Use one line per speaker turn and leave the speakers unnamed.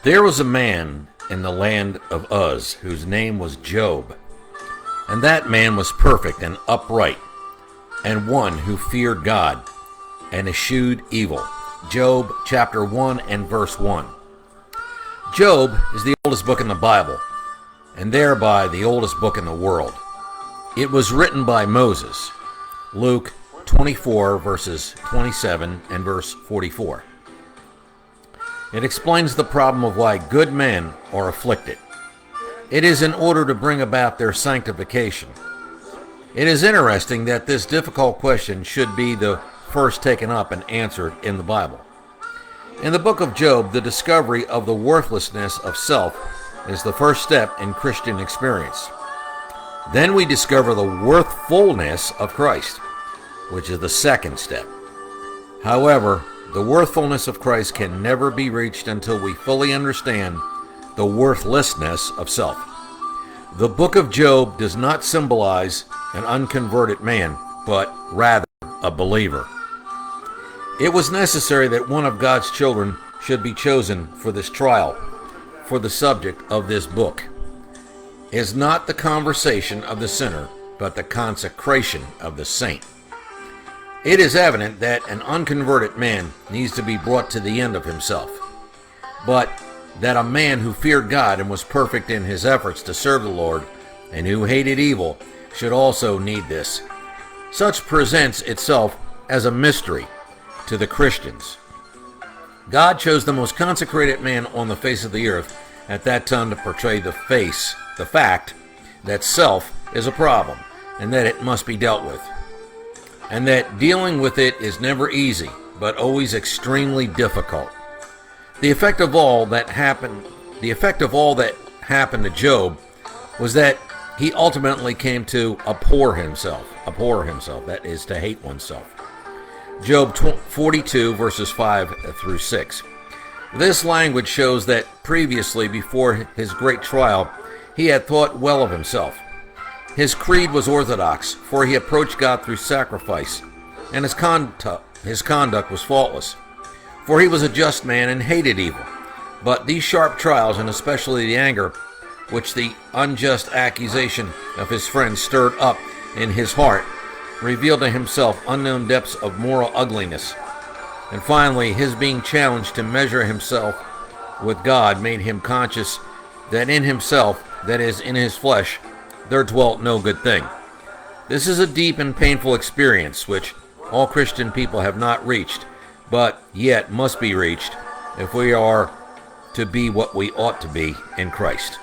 There was a man in the land of Uz whose name was Job, and that man was perfect and upright, and one who feared God and eschewed evil. Job chapter 1 and verse 1. Job is the oldest book in the Bible, and thereby the oldest book in the world. It was written by Moses. Luke 24 verses 27 and verse 44. It explains the problem of why good men are afflicted. It is in order to bring about their sanctification. It is interesting that this difficult question should be the first taken up and answered in the Bible. In the book of Job, the discovery of the worthlessness of self is the first step in Christian experience. Then we discover the worthfulness of Christ, which is the second step. However, the worthfulness of Christ can never be reached until we fully understand the worthlessness of self. The book of Job does not symbolize an unconverted man, but rather a believer. It was necessary that one of God's children should be chosen for this trial, for the subject of this book is not the conversation of the sinner, but the consecration of the saint. It is evident that an unconverted man needs to be brought to the end of himself, but that a man who feared God and was perfect in his efforts to serve the Lord and who hated evil should also need this. Such presents itself as a mystery to the Christians. God chose the most consecrated man on the face of the earth at that time to portray the fact that self is a problem and that it must be dealt with, and that dealing with it is never easy, but always extremely difficult. The effect of all that happened to Job was that he ultimately came to abhor himself, that is to hate oneself. Job 42 verses 5 through 6. This language shows that previously, before his great trial, he had thought well of himself. His creed was orthodox, for he approached God through sacrifice, and his conduct was faultless, for he was a just man and hated evil. But these sharp trials, and especially the anger which the unjust accusation of his friends stirred up in his heart, revealed to himself unknown depths of moral ugliness. And finally, his being challenged to measure himself with God made him conscious that in himself, that is, in his flesh, there dwelt no good thing. This is a deep and painful experience which all Christian people have not reached, but yet must be reached if we are to be what we ought to be in Christ.